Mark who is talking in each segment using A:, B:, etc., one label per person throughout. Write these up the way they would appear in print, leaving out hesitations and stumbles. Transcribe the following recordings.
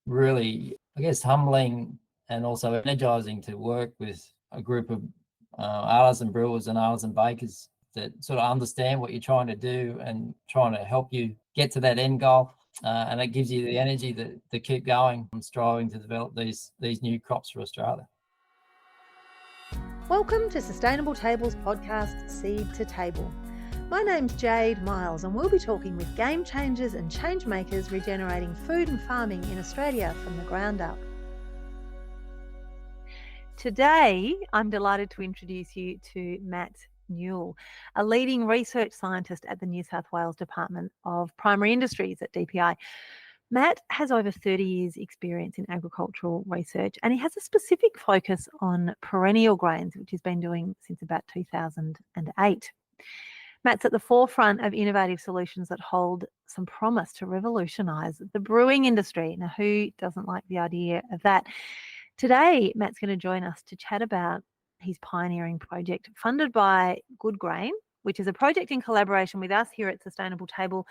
A: really, I guess, humbling and also energizing to work with a group of artisan brewers and artisan bakers that sort of understand what you're trying to do and trying to help you get to that end goal. And it gives you the energy to keep going and striving to develop these new crops for Australia.
B: Welcome to Sustainable Tables podcast, Seed to Table. My name's Jade Miles, and we'll be talking with game changers and change makers regenerating food and farming in Australia from the ground up. Today, I'm delighted to introduce you to Matt Newell, a leading research scientist at the New South Wales Department of Primary Industries at DPI. Matt has over 30 years' experience in agricultural research, and he has a specific focus on perennial grains, which he's been doing since about 2008. Matt's at the forefront of innovative solutions that hold some promise to revolutionise the brewing industry. Now, who doesn't like the idea of that? Today, Matt's going to join us to chat about his pioneering project funded by Good Grain, which is a project in collaboration with us here at Sustainable Table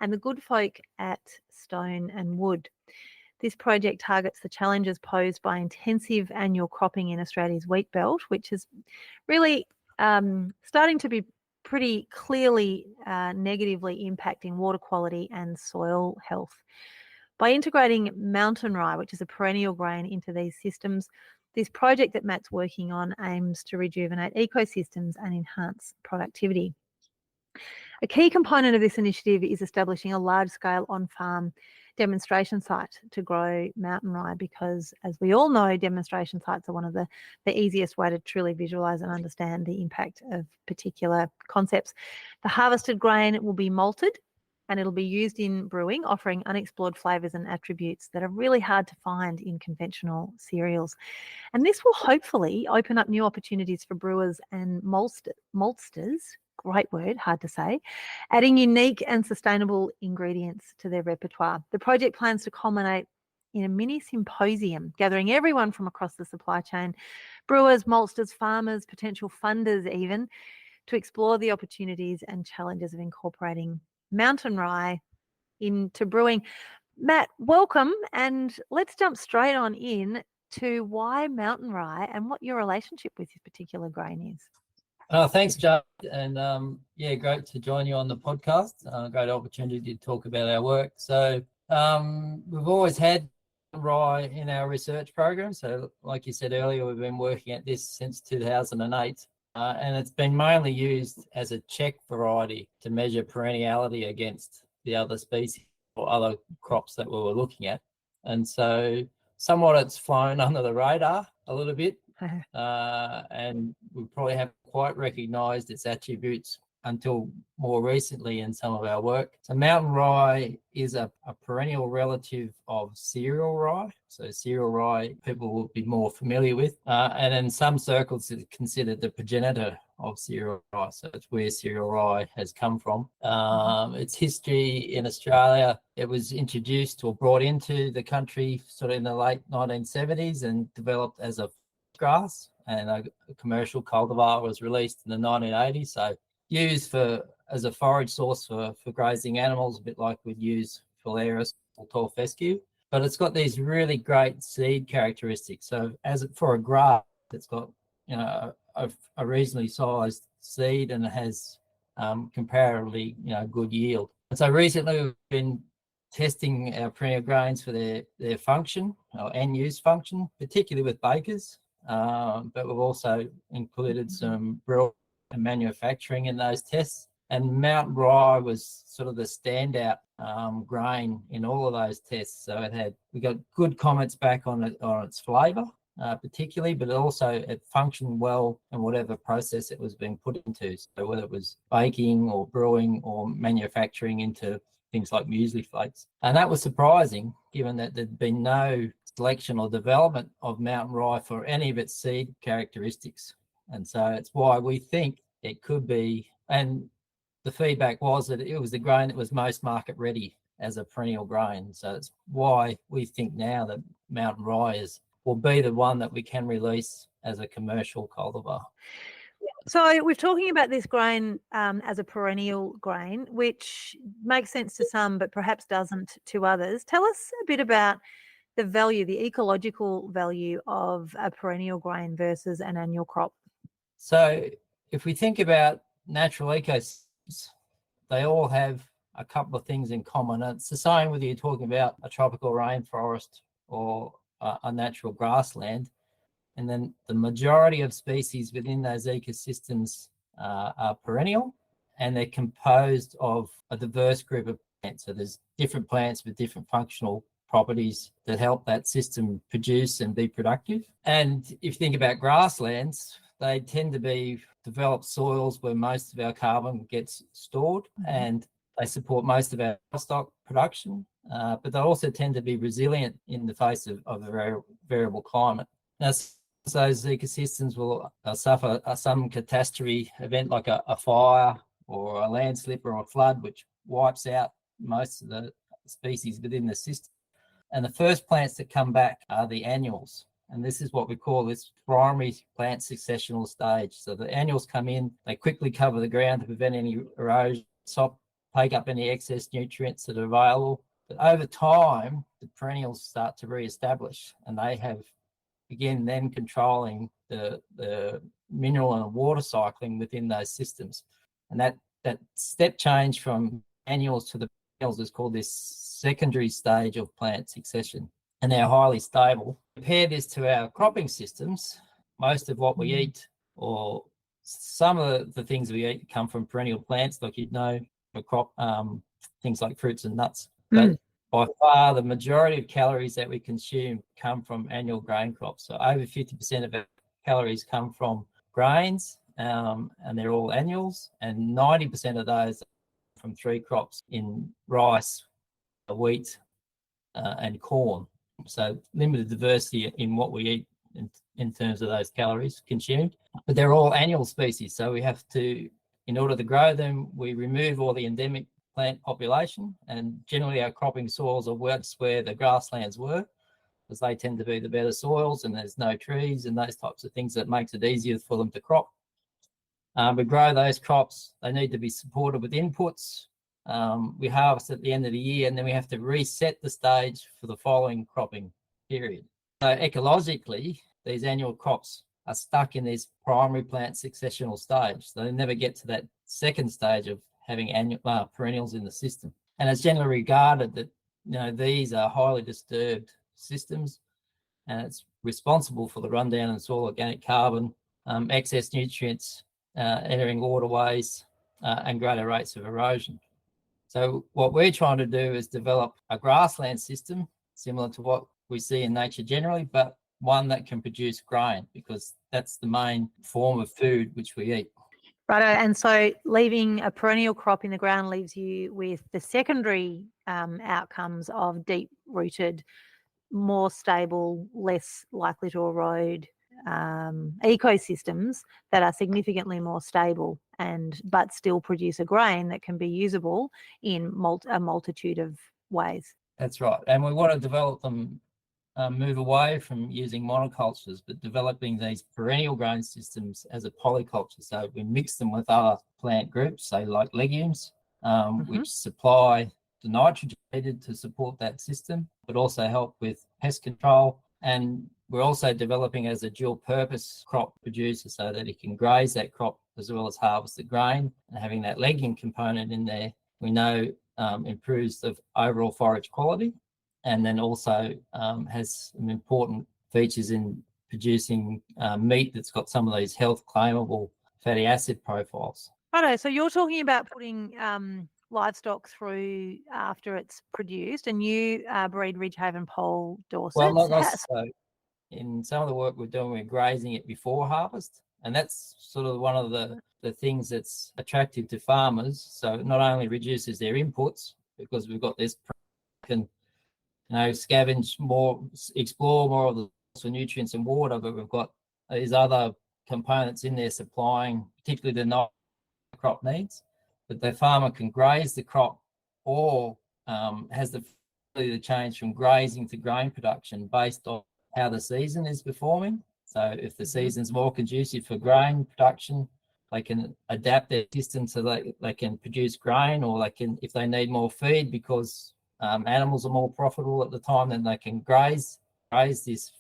B: and the good folk at Stone and Wood. This project targets the challenges posed by intensive annual cropping in Australia's wheatbelt, which is really starting to be pretty clearly negatively impacting water quality and soil health. By integrating Mountain Rye, which is a perennial grain, into these systems, this project that Matt's working on aims to rejuvenate ecosystems and enhance productivity. A key component of this initiative is establishing a large-scale on-farm demonstration site to grow Mountain Rye because, as we all know, demonstration sites are one of the easiest way to truly visualise and understand the impact of particular concepts. The harvested grain will be malted and it'll be used in brewing, offering unexplored flavours and attributes that are really hard to find in conventional cereals. And this will hopefully open up new opportunities for brewers and maltsters, great word, hard to say, adding unique and sustainable ingredients to their repertoire. The project plans to culminate in a mini symposium, gathering everyone from across the supply chain, brewers, maltsters, farmers, potential funders even, to explore the opportunities and challenges of incorporating Mountain Rye into brewing. Matt, welcome, and let's jump straight on in to why Mountain Rye and what your relationship with this particular grain is.
A: Thanks, Jade, and great to join you on the podcast. Great opportunity to talk about our work. So we've always had rye in our research program. So like you said earlier, we've been working at this since 2008. And it's been mainly used as a check variety to measure perenniality against the other species or other crops that we were looking at. And so somewhat it's flown under the radar a little bit, and we probably haven't quite recognised its attributes until more recently in some of our work. So Mountain Rye is a perennial relative of cereal rye. So cereal rye people will be more familiar with. And in some circles it's considered the progenitor of cereal rye. So it's where cereal rye has come from. Its history in Australia, it was introduced or brought into the country sort of in the late 1970s and developed as a grass, and a commercial cultivar was released in the 1980s. So used as a forage source for grazing animals, a bit like we'd use Phalaris or tall fescue. But it's got these really great seed characteristics. So for a grass, it's got a reasonably sized seed, and it has comparatively good yield. And so recently we've been testing our perennial grains for their function or end use function, particularly with bakers. But we've also included some brewing and manufacturing in those tests. And Mountain Rye was sort of the standout grain in all of those tests. So we got good comments back on its flavour, particularly, but it functioned well in whatever process it was being put into. So whether it was baking or brewing or manufacturing into things like muesli flakes. And that was surprising, given that there'd been no selection or development of Mountain Rye for any of its seed characteristics. And so it's why we think it could be, and the feedback was that it was the grain that was most market ready as a perennial grain. So it's why we think now that Mountain Rye will be the one that we can release as a commercial cultivar.
B: So we're talking about this grain as a perennial grain, which makes sense to some, but perhaps doesn't to others. Tell us a bit about the value, the ecological value of a perennial grain versus an annual crop?
A: So if we think about natural ecosystems, they all have a couple of things in common. It's the same whether you're talking about a tropical rainforest or a natural grassland. And then the majority of species within those ecosystems are perennial, and they're composed of a diverse group of plants. So there's different plants with different functional properties that help that system produce and be productive. And if you think about grasslands, they tend to be developed soils where most of our carbon gets stored, and they support most of our stock production, but they also tend to be resilient in the face of a variable climate. Now, those ecosystems will suffer some catastrophe event like a fire or a landslip or a flood, which wipes out most of the species within the system. And the first plants that come back are the annuals. And this is what we call this primary plant successional stage. So the annuals come in, they quickly cover the ground to prevent any erosion, take up any excess nutrients that are available. But over time, the perennials start to re-establish, and they have, again, then controlling the mineral and water cycling within those systems. And that step change from annuals to the perennials is called this secondary stage of plant succession, and they're highly stable. Compare this to our cropping systems. Most of what we eat, or some of the things we eat, come from perennial plants, like a crop, things like fruits and nuts. But by far, the majority of calories that we consume come from annual grain crops. So over 50% of our calories come from grains, and they're all annuals, and 90% of those are from 3 crops in rice, wheat, and corn. So limited diversity in what we eat in terms of those calories consumed, but they're all annual species. So we have to, in order to grow them, we remove all the endemic plant population, and generally our cropping soils are worse where the grasslands were, because they tend to be the better soils and there's no trees and those types of things that makes it easier for them to crop. We grow those crops, they need to be supported with inputs. We harvest at the end of the year, and then we have to reset the stage for the following cropping period. So ecologically, these annual crops are stuck in this primary plant successional stage. So they never get to that second stage of having annual perennials in the system. And it's generally regarded that these are highly disturbed systems, and it's responsible for the rundown in soil organic carbon, excess nutrients entering waterways, and greater rates of erosion. So what we're trying to do is develop a grassland system similar to what we see in nature generally, but one that can produce grain, because that's the main form of food which we eat.
B: Righto. And so leaving a perennial crop in the ground leaves you with the secondary outcomes of deep-rooted, more stable, less likely to erode ecosystems that are significantly more stable but still produce a grain that can be usable in a multitude of ways.
A: That's right. And we want to develop them, move away from using monocultures, but developing these perennial grain systems as a polyculture. So we mix them with other plant groups, say like legumes, which supply the nitrogen needed to support that system, but also help with pest control. And we're also developing as a dual purpose crop producer, so that it can graze that crop as well as harvest the grain, and having that legume component in there, we know improves the overall forage quality, and then also has some important features in producing meat that's got some of these health claimable fatty acid profiles.
B: Righto, so you're talking about putting livestock through after it's produced, and you breed Ridgehaven Pole Dorsets.
A: Well, not necessarily. In some of the work we're doing, we're grazing it before harvest, and that's sort of one of the things that's attractive to farmers. So it not only reduces their inputs, because we've got this can scavenge more, explore more of the nutrients and water, but we've got these other components in there supplying particularly the nitrogen crop needs. But the farmer can graze the crop, or has the ability to change from grazing to grain production based on how the season is performing. So if the season's more conducive for grain production, they can adapt their system so that they can produce grain, or they can, if they need more feed because animals are more profitable at the time, then they can graze this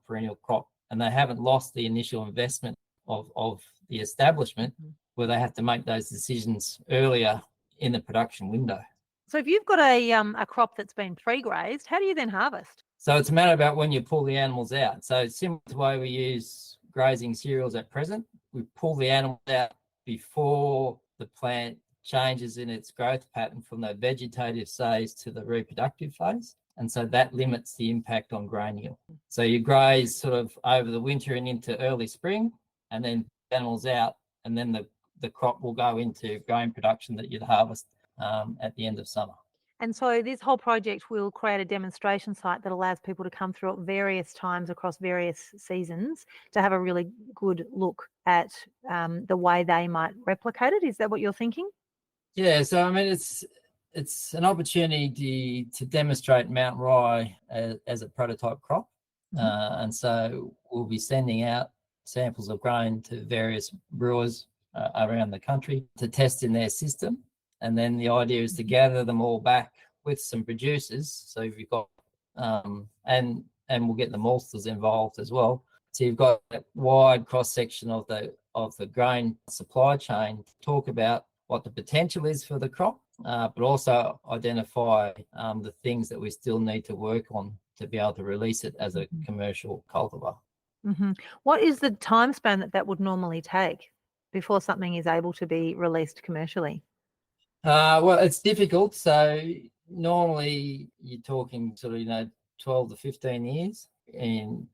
A: perennial crop, and they haven't lost the initial investment of the establishment, where they have to make those decisions earlier in the production window.
B: So if you've got a crop that's been pre-grazed, how do you then harvest?
A: So it's a matter about when you pull the animals out. So similar to the way we use grazing cereals at present, we pull the animals out before the plant changes in its growth pattern from the vegetative phase to the reproductive phase. And so that limits the impact on grain yield. So you graze sort of over the winter and into early spring, and then animals out, and then the crop will go into grain production that you'd harvest at the end of summer.
B: And so this whole project will create a demonstration site that allows people to come through at various times across various seasons to have a really good look at the way they might replicate it. Is that what you're thinking?
A: Yeah, so I mean, it's an opportunity to demonstrate Mountain Rye as a prototype crop. And so we'll be sending out samples of grain to various brewers around the country to test in their system. And then the idea is to gather them all back with some producers. So if you've got, and we'll get the maltsters involved as well. So you've got that wide cross section of the grain supply chain to talk about what the potential is for the crop, but also identify the things that we still need to work on to be able to release it as a commercial cultivar.
B: What is the time span that would normally take before something is able to be released commercially?
A: Well, it's difficult. So normally you're talking sort of 12 to 15 years,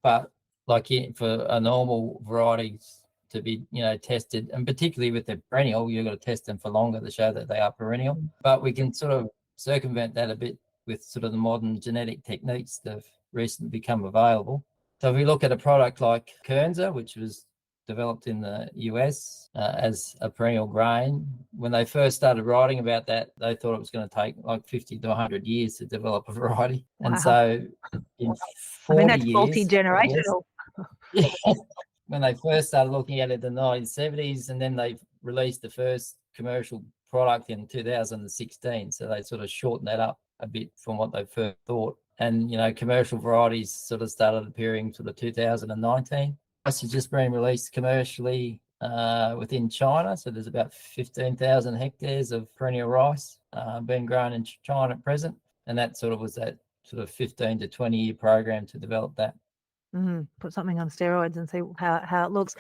A: but like for a normal varieties to be tested, and particularly with the perennial, you've got to test them for longer to show that they are perennial. But we can sort of circumvent that a bit with sort of the modern genetic techniques that have recently become available. So if we look at a product like Kernza, which was developed in the US as a perennial grain, when they first started writing about that, they thought it was going to take like 50 to 100 years to develop a variety. Wow. And so in 40
B: that's
A: years,
B: multi-generational.
A: When they first started looking at it in the 1970s, and then they released the first commercial product in 2016. So they sort of shortened that up a bit from what they first thought. And, commercial varieties sort of started appearing sort of 2019. Rice has just been released commercially within China. So there's about 15,000 hectares of perennial rice being grown in China at present. And that sort of was that sort of 15 to 20 year program to develop that.
B: Put something on steroids and see how it looks.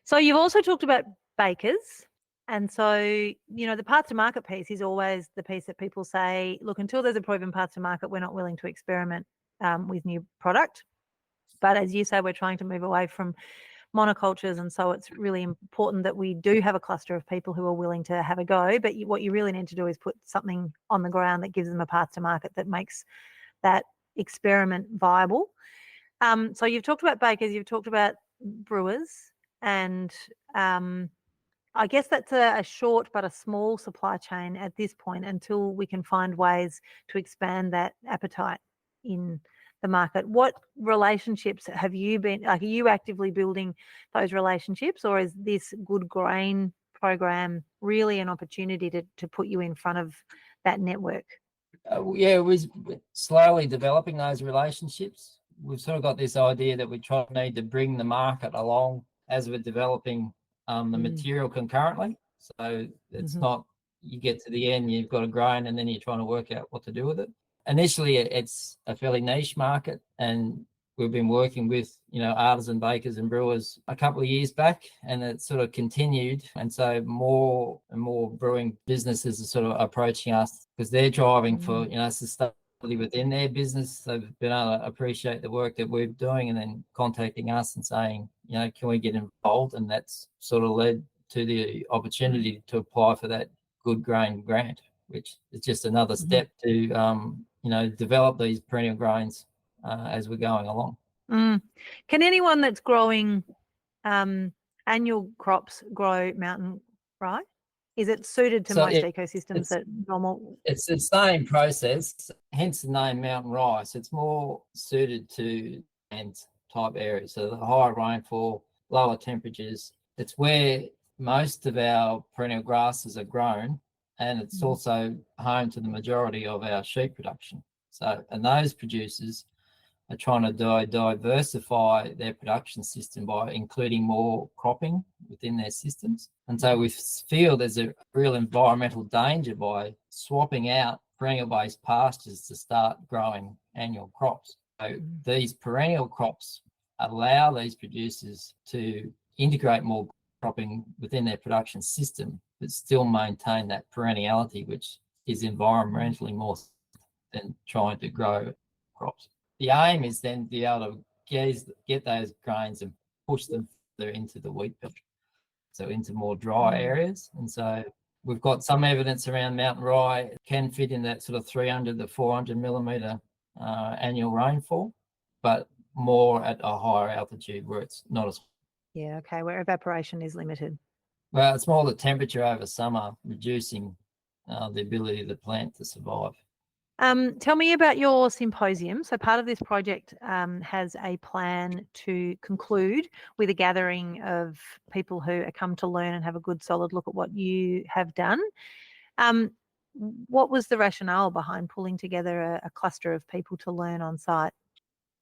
B: So you've also talked about bakers. And so, the path to market piece is always the piece that people say, look, until there's a proven path to market, we're not willing to experiment with new product. But as you say, we're trying to move away from monocultures. And so it's really important that we do have a cluster of people who are willing to have a go. But what you really need to do is put something on the ground that gives them a path to market that makes that experiment viable. So you've talked about bakers, you've talked about brewers, and I guess that's a short but a small supply chain at this point until we can find ways to expand that appetite in the market. What relationships have you been, are you actively building those relationships, or is this Good Grain program really an opportunity to put you in front of that network?
A: Yeah, we're slowly developing those relationships. We've sort of got this idea that we need to bring the market along as we're developing the material concurrently. So it's not you get to the end, you've got a grain, and then you're trying to work out what to do with it. Initially, it's a fairly niche market, and we've been working with artisan bakers and brewers a couple of years back, and it sort of continued. And so more and more brewing businesses are sort of approaching us because they're driving for sustainability within their business. They've been able to appreciate the work that we're doing, and then contacting us and saying, can we get involved? And that's sort of led to the opportunity to apply for that Good Grain grant, which is just another step to develop these perennial grains as we're going along.
B: Can anyone that's growing annual crops grow Mountain Rye? Is it suited to most ecosystems that normal?
A: It's the same process, hence the name Mountain Rye. So it's more suited to land type areas. So the higher rainfall, lower temperatures. It's where most of our perennial grasses are grown. and it's also home to the majority of our sheep production. So, and those producers are trying to diversify their production system by including more cropping within their systems. And so we feel there's a real environmental danger by swapping out perennial-based pastures to start growing annual crops. So these perennial crops allow these producers to integrate more cropping within their production system, but still maintain that perenniality, which is environmentally more than trying to grow crops. The aim is then to be able to get those grains and push them further into the wheat belt, so into more dry areas. And so we've got some evidence around Mountain Rye. It can fit in that sort of 300 to 400 millimetre annual rainfall, but more at a higher altitude where it's not as...
B: Yeah, okay, where evaporation is limited.
A: Well, it's more the temperature over summer reducing the ability of the plant to survive.
B: Tell me about your symposium. So part of this project has a plan to conclude with a gathering of people who come to learn and have a good solid look at what you have done. What was the rationale behind pulling together a cluster of people to learn on site?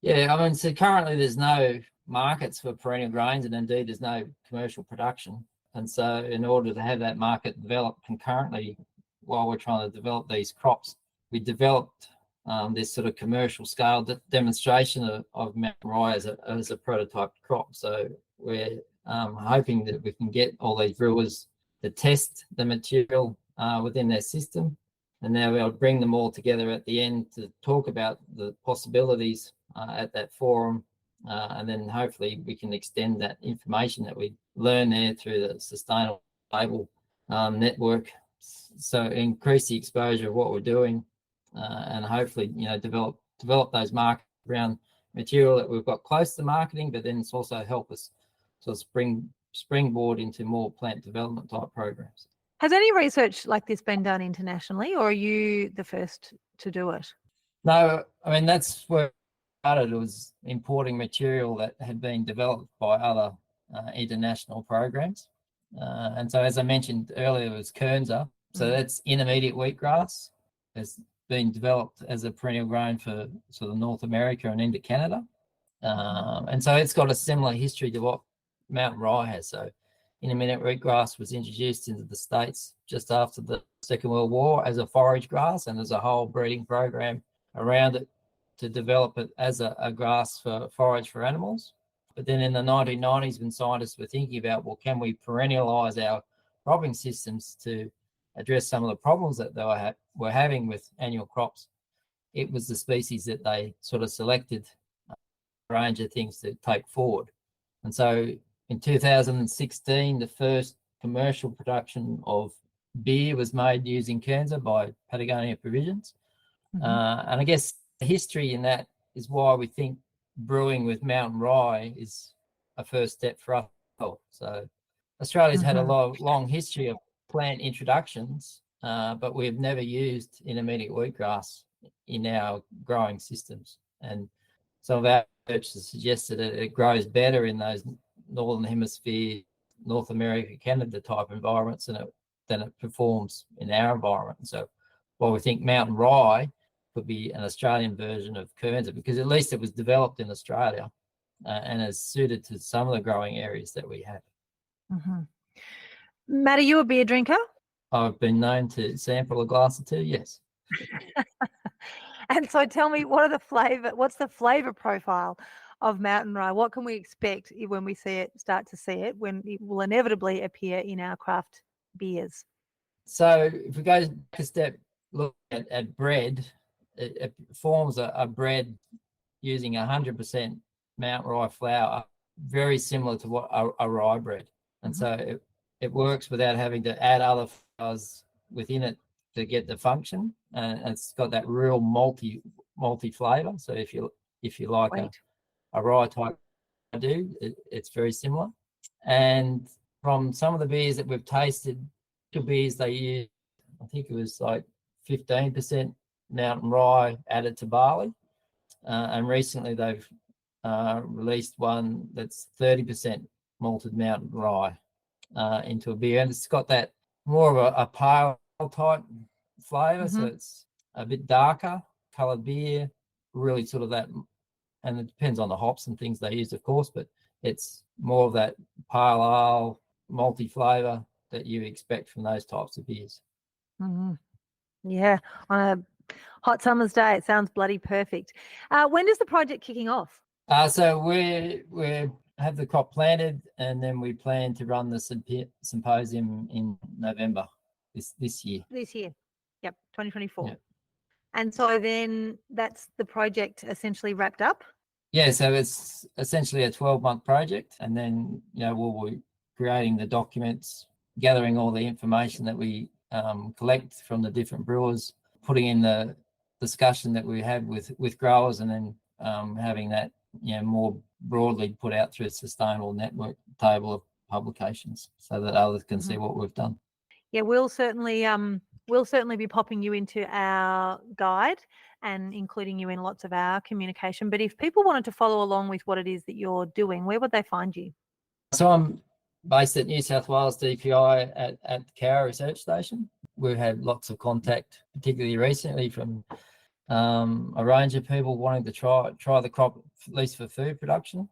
A: Yeah, I mean, so currently there's no markets for perennial grains, and indeed there's no commercial production. And so in order to have that market develop concurrently while we're trying to develop these crops, we developed this sort of commercial scale demonstration of Mountain Rye as a prototype crop. So we're hoping that we can get all these brewers to test the material within their system, and now we'll bring them all together at the end to talk about the possibilities at that forum, and then hopefully we can extend that information that we learn there through the sustainable label network, so increase the exposure of what we're doing, and hopefully, you know, develop those markets around material that we've got close to marketing, but then it's also help us sort of springboard into more plant development type programs.
B: Has any research like this been done internationally, or are you the first to do it?
A: No, I mean, that's where it started. It was importing material that had been developed by other international programs. And so, as I mentioned earlier, it was Kernza. So that's intermediate wheatgrass. It's been developed as a perennial grain for sort of North America and into Canada. And so it's got a similar history to what Mountain Rye has. So intermediate wheatgrass was introduced into the States just after the Second World War as a forage grass, and there's a whole breeding program around it to develop it as a grass for forage for animals. But then in the 1990s, when scientists were thinking about, well, can we perennialise our cropping systems to address some of the problems that they were having with annual crops, it was the species that they sort of selected a range of things to take forward. And so in 2016, the first commercial production of beer was made using Kernza by Patagonia Provisions. And I guess the history in that is why we think brewing with Mountain Rye is a first step for us. So Australia's had a long history of plant introductions, but we've never used intermediate wheatgrass in our growing systems. And some of our research has suggested that it grows better in those Northern Hemisphere, North America, Canada type environments than it performs in our environment. So while we think Mountain Rye could be an Australian version of Kernza, because at least it was developed in Australia and is suited to some of the growing areas that we have.
B: Matt, are you a beer drinker?
A: I've been known to sample a glass or two, yes.
B: And so tell me, what's the flavour profile of Mountain Rye? What can we expect when we start to see it, when it will inevitably appear in our craft beers?
A: So if we go a step, look at bread, it forms a bread using 100% Mountain Rye flour, very similar to what a rye bread. And so it works without having to add other flours within it to get the function, and it's got that real multi flavour. So if you like a rye type, it's very similar. And from some of the beers that we've tasted, the beers they use, I think it was like 15% Mountain Rye added to barley, and recently they've released one that's 30% malted Mountain Rye into a beer, and it's got that more of a pale type flavour, so
B: Mhm.
A: it's a bit darker coloured beer, really sort of that, and it depends on the hops and things they use, of course, but it's more of that pale ale, malty flavour that you expect from those types of beers.
B: Mhm. Yeah, on a hot summer's day, it sounds bloody perfect. When does the project kicking off?
A: So we have the crop planted, and then we plan to run the symposium in November this year.
B: This year. Yep, 2024.
A: Yeah.
B: And so then that's the project essentially wrapped up?
A: Yeah, so it's essentially a 12-month project, and then we'll be creating the documents, gathering all the information that we collect from the different brewers, putting in the discussion that we had with growers, and then having that more broadly put out through a sustainable network table of publications, so that others can see what we've done.
B: Yeah, we'll certainly be popping you into our guide and including you in lots of our communication. But if people wanted to follow along with what it is that you're doing, where would they find you?
A: So I'm based at New South Wales DPI at the Cowra Research Station. We've had lots of contact, particularly recently, from a range of people wanting to try the crop, at least for food production.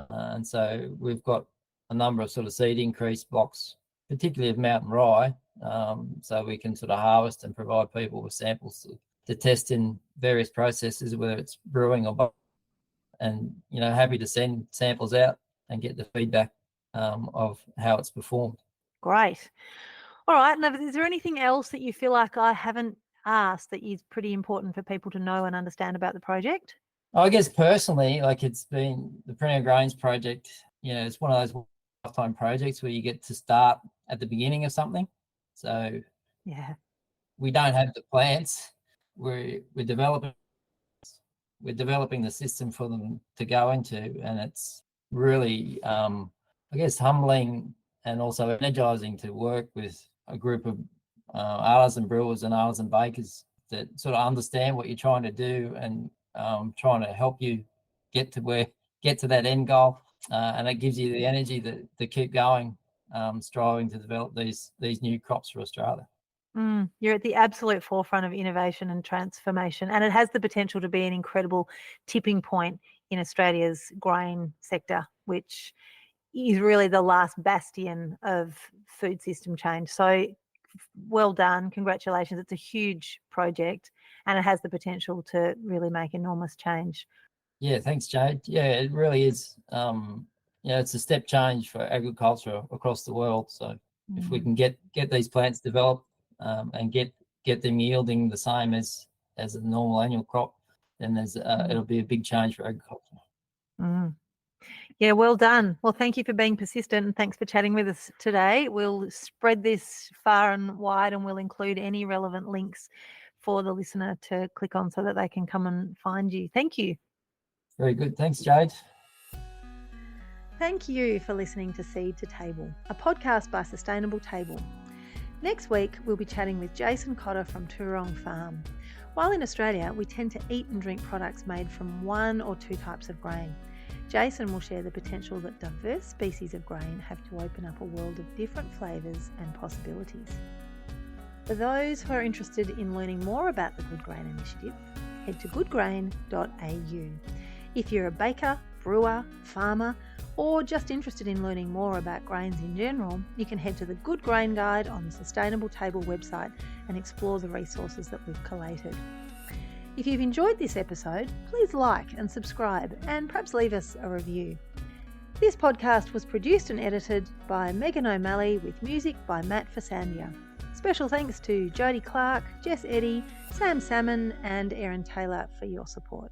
A: And so we've got a number of sort of seed increase blocks, particularly of Mountain Rye, so we can sort of harvest and provide people with samples to test in various processes, whether it's brewing or both. And happy to send samples out and get the feedback of how it's performed.
B: Great. All right. Now, is there anything else that you feel like I haven't asked that is pretty important for people to know and understand about the project?
A: I guess personally, like, it's been the Perennial Grains project, it's one of those lifetime projects where you get to start at the beginning of something. So
B: Yeah.
A: we don't have the plants. We're developing the system for them to go into, and it's really I guess humbling and also energizing to work with a group of artisan brewers and artisan bakers that sort of understand what you're trying to do, and trying to help you get to that end goal, and it gives you the energy to keep going, striving to develop these new crops for Australia.
B: You're at the absolute forefront of innovation and transformation, and it has the potential to be an incredible tipping point in Australia's grain sector, which is really the last bastion of food system change. So well done. Congratulations. It's a huge project and it has the potential to really make enormous change.
A: Yeah, thanks, Jade. Yeah, it really is. It's a step change for agriculture across the world. So if we can get these plants developed, and get them yielding the same as a normal annual crop, then it'll be a big change for agriculture.
B: Yeah, well done. Well, thank you for being persistent, and thanks for chatting with us today. We'll spread this far and wide, and we'll include any relevant links for the listener to click on so that they can come and find you. Thank you.
A: Very good. Thanks, Jade.
B: Thank you for listening to Seed to Table, a podcast by Sustainable Table. Next week, we'll be chatting with Jason Cotter from Toorong Farm. While in Australia, we tend to eat and drink products made from one or two types of grain. Jason will share the potential that diverse species of grain have to open up a world of different flavours and possibilities. For those who are interested in learning more about the Good Grain Initiative, head to goodgrain.au. If you're a baker, brewer, farmer, or just interested in learning more about grains in general, you can head to the Good Grain Guide on the Sustainable Table website and explore the resources that we've collated. If you've enjoyed this episode, please like and subscribe and perhaps leave us a review. This podcast was produced and edited by Megan O'Malley with music by Matt Fasandia. Special thanks to Jodie Clark, Jess Eddy, Sam Salmon and Erin Taylor for your support.